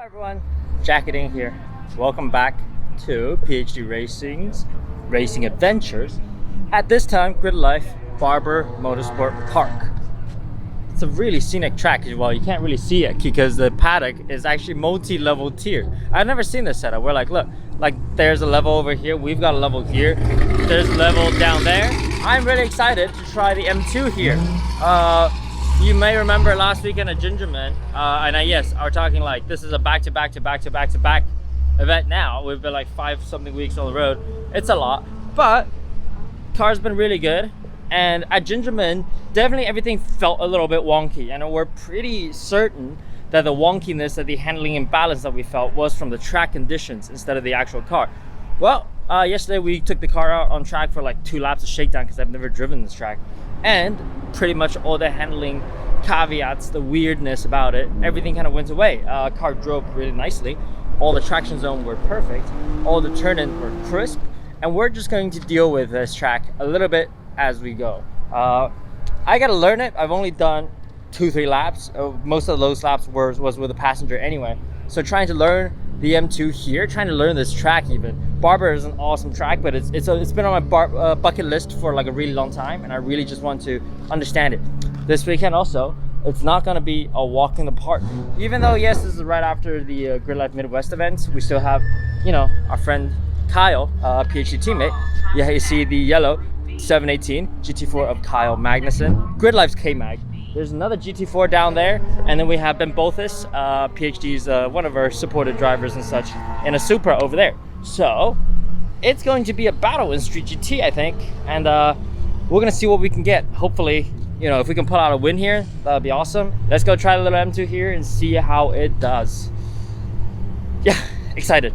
everyone, Jacketing here. Welcome back to PhD Racing's Racing Adventures. At this time, Gridlife, Barber, Motorsport Park. It's a really scenic track. Well, you can't really see it because the paddock is actually multi-level tier. I've never seen this setup where look, like there's a level over here, we've got a level here, there's a level down there. I'm really excited to try the M2 here. You may remember last weekend at Gingerman, yes, we're talking like this is a back-to-back event now. We've been like 5-something weeks on the road. It's a lot, but car's been really good. And at Gingerman, definitely everything felt a little bit wonky, and we're pretty certain that the wonkiness, that the handling imbalance that we felt was from the track conditions instead of the actual car. Well, yesterday we took the car out on track for like 2 laps of shakedown because I've never driven this track, and pretty much all the handling caveats, the weirdness about it, everything kind of went away. Car drove really nicely, all the traction zone were perfect, all the turn-ins were crisp, and we're just going to deal with this track a little bit as we go. I gotta learn it. I've only done 2-3 laps. Most of those laps was with a passenger anyway, so trying to learn the M2 here, trying to learn this track even. Barber is an awesome track, but it's been on my bucket list for like a really long time, and I really just want to understand it. This weekend also, it's not gonna be a walk in the park. Even though, yes, this is right after the Gridlife Midwest events, we still have, you know, our friend Kyle, PhD teammate. Yeah, you see the yellow 718 GT4 of Kyle Magnussen, Gridlife's K-Mag. There's another GT4 down there, and then we have Ben Bothus, PhD's one of our supported drivers and such, in a Supra over there. So it's going to be a battle in Street GT, I think, and we're gonna see what we can get. Hopefully, you know, if we can pull out a win here, that would be awesome. Let's go try the little M2 here and see how it does. Yeah, excited.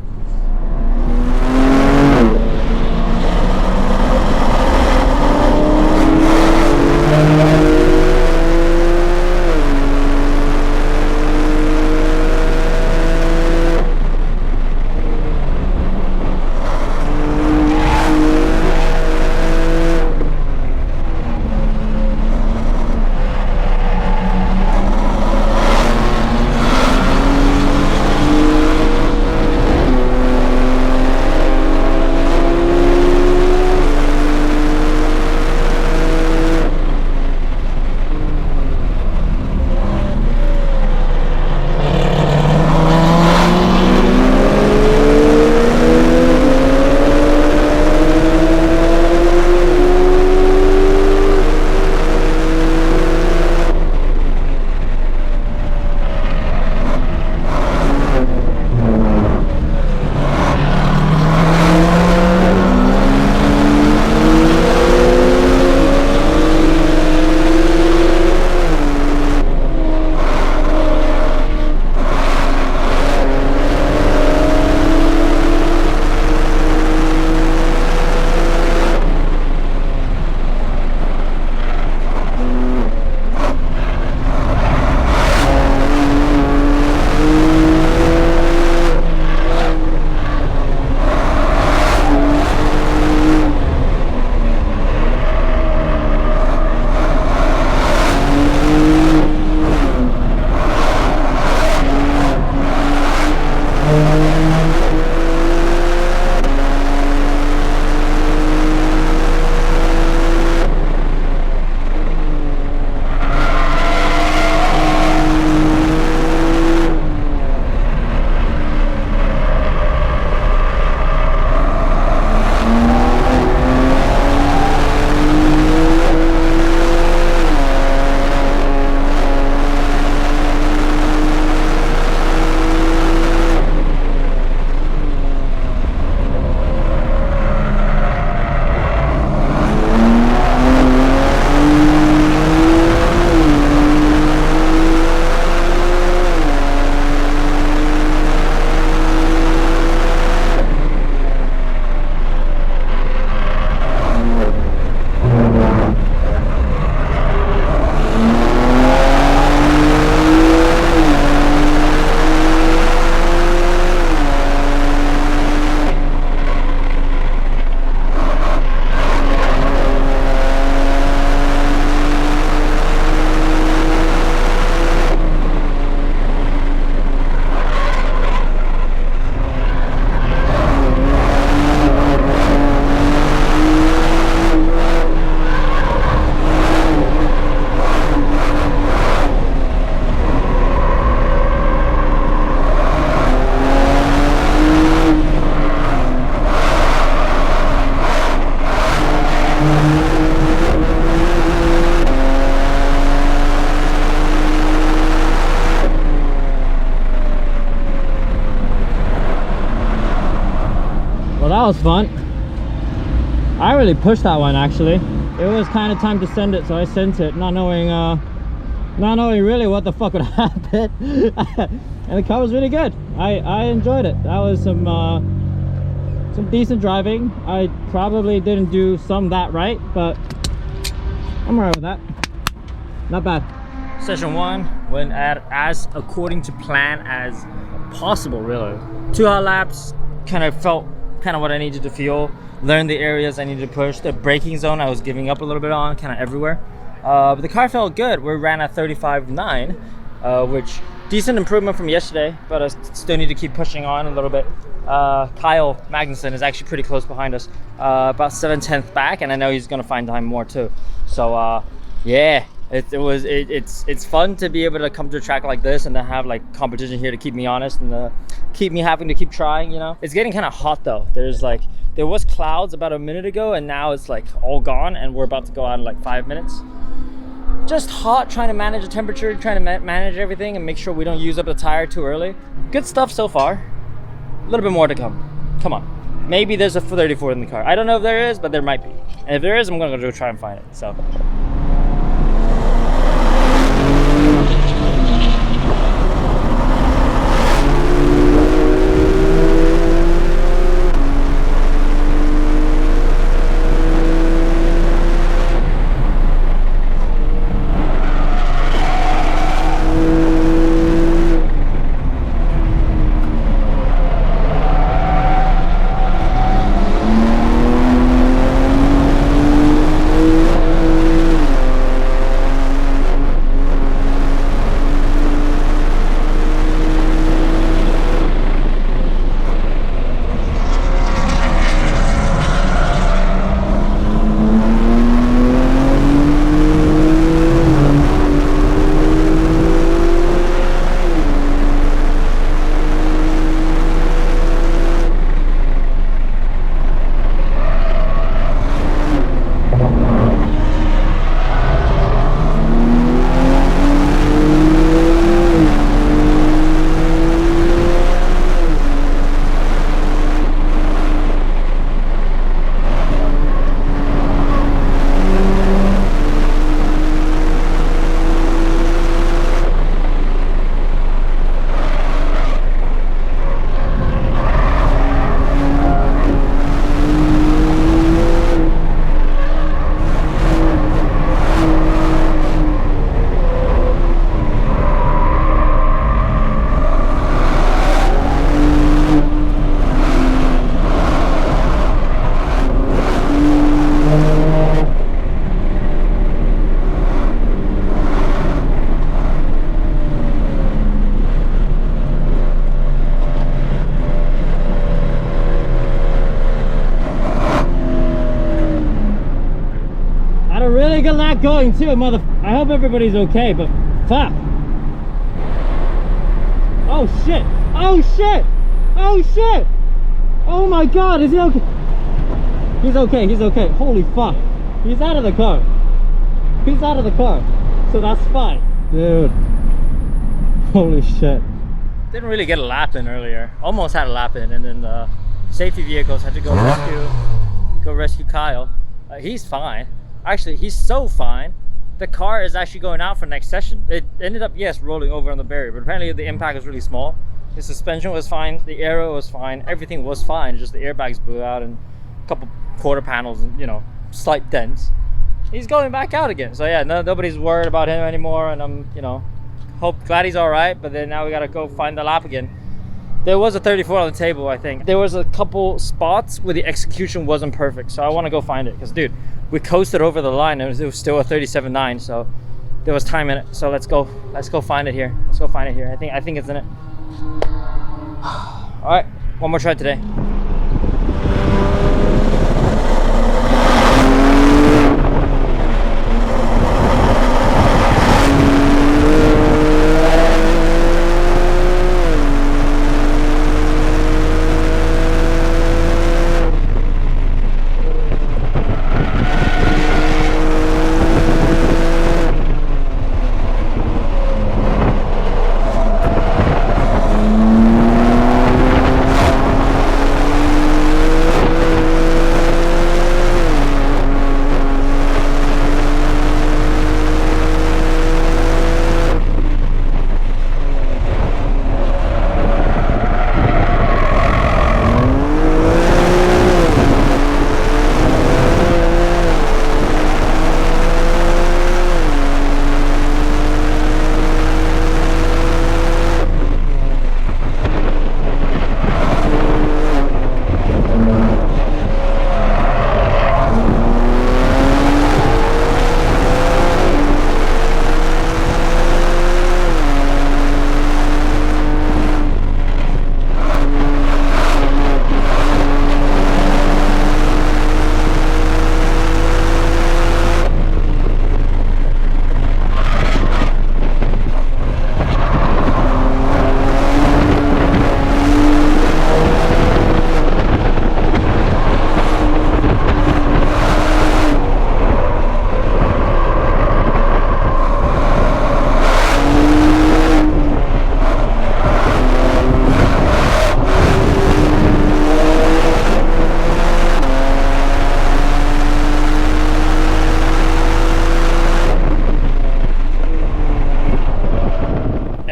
That was fun. I really pushed that one actually. It was kind of time to send it, so I sent it, not knowing really what the fuck would happen. And the car was really good. I enjoyed it. That was some decent driving. I probably didn't do some that right, but I'm alright with that. Not bad. Session 1 went as according to plan as possible, really. 2 hot laps, kind of felt what I needed to feel. Learned the areas I needed to push. The braking zone I was giving up a little bit on, kind of everywhere. But the car felt good. We ran at 35.9, which decent improvement from yesterday, but I still need to keep pushing on a little bit. Kyle Magnuson is actually pretty close behind us, about 7/10 back, and I know he's gonna find time more too. So yeah, it's fun to be able to come to a track like this and to have like competition here to keep me honest and keep me having to keep trying, you know. It's getting kind of hot though. There was clouds about a minute ago, and now it's like all gone, and we're about to go out in like 5 minutes. Just hot, trying to manage the temperature, trying to manage everything and make sure we don't use up the tire too early. Good stuff so far. A little bit more to come. Come on. Maybe there's a 34 in the car. I don't know if there is, but there might be. And if there is, I'm gonna go try and find it. So. Good lap going too, I hope everybody's okay, but fuck. Oh shit! Oh shit! Oh shit! Oh my god, is he okay? He's okay, he's okay. Holy fuck. He's out of the car. He's out of the car. So that's fine. Dude. Holy shit. Didn't really get a lap in earlier. Almost had a lap in, and then the safety vehicles had to go rescue Kyle. He's fine. Actually, he's so fine. The car is actually going out for next session. It ended up, yes, rolling over on the barrier, but apparently the impact was really small. The suspension was fine, the aero was fine, everything was fine. Just the airbags blew out and a couple quarter panels and, you know, slight dents. He's going back out again. So yeah, nobody's worried about him anymore, and I'm, you know, glad he's all right. But then now we gotta go find the lap again. There was a 34 on the table, I think. There was a couple spots where the execution wasn't perfect, so I want to go find it. Because, dude, we coasted over the line, and it was still a 37.9, so there was time in it. So let's go find it here. Let's go find it here. I think it's in it. All right, one more try today.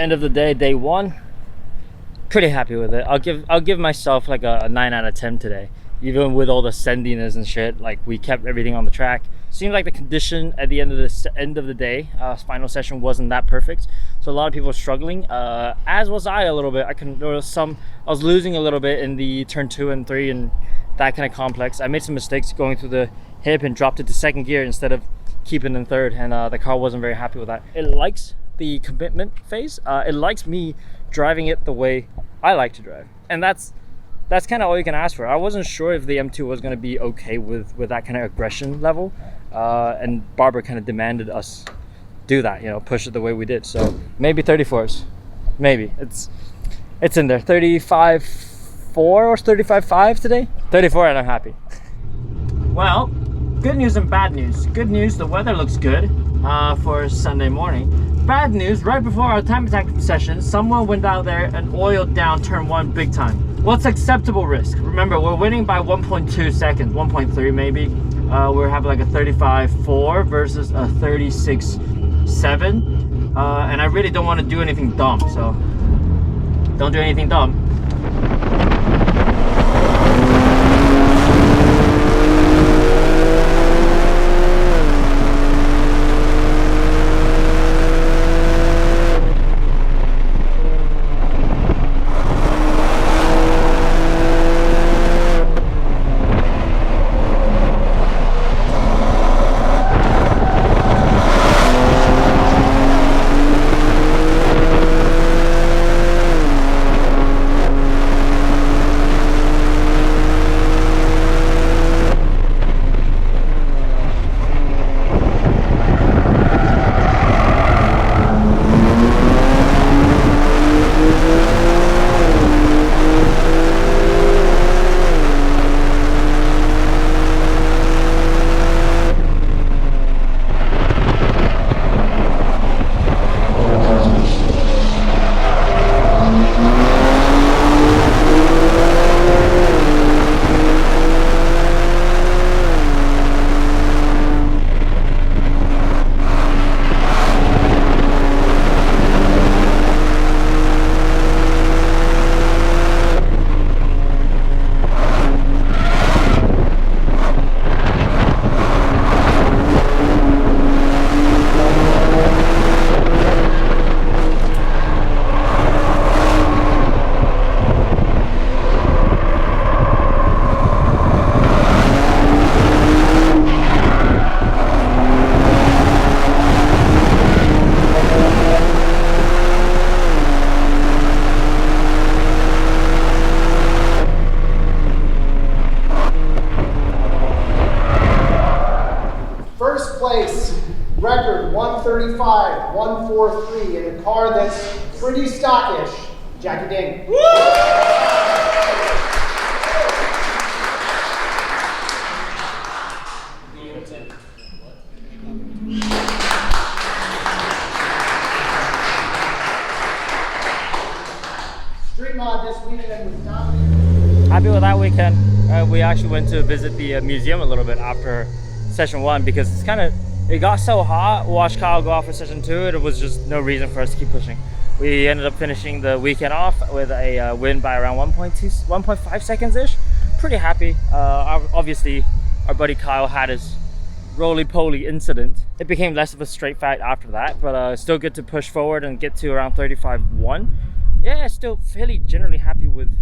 end of the day, day one, pretty happy with it. I'll give myself like a 9 out of 10 today, even with all the sendiness and shit. Like, we kept everything on the track. Seemed like the condition at the end of the day, final session, wasn't that perfect, so a lot of people were struggling, as was I a little bit. I was losing a little bit in the turn 2 and 3 and that kind of complex. I made some mistakes going through the hip and dropped it to second gear instead of keeping in third, and the car wasn't very happy with that. It likes the commitment phase. It likes me driving it the way I like to drive, and that's kind of all you can ask for. I wasn't sure if the M2 was going to be okay with that kind of aggression level, and Barber kind of demanded us do that, you know, push it the way we did. So maybe 34s, maybe it's in there. 35.4 or 35.5 today. 34 and I'm happy. Well, good news and bad news. Good news, the weather looks good for Sunday morning. Bad news, right before our time attack session, someone went out there and oiled down turn 1 big time. What's acceptable risk? Remember, we're winning by 1.2 seconds, 1.3 maybe. We're having like a 35.4 versus a 36.7. And I really don't want to do anything dumb, so don't do anything dumb. Record 135, 143 in a car that's pretty stockish. Jackie Ding. Woo! Street mod this weekend was dominated. Happy with that weekend. We actually went to visit the museum a little bit after session 1 because it got so hot. Watched Kyle go off for session 2. It was just no reason for us to keep pushing. We ended up finishing the weekend off with a win by around 1.5 seconds ish. Pretty happy. Obviously, our buddy Kyle had his roly-poly incident. It became less of a straight fight after that, but still good to push forward and get to around 35.1. Yeah, still fairly generally happy with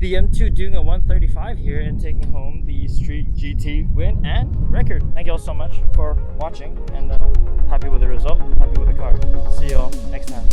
the M2 doing a 135 here and taking home the Street GT win and record. Thank you all so much for watching, and happy with the result, happy with the car. See you all next time.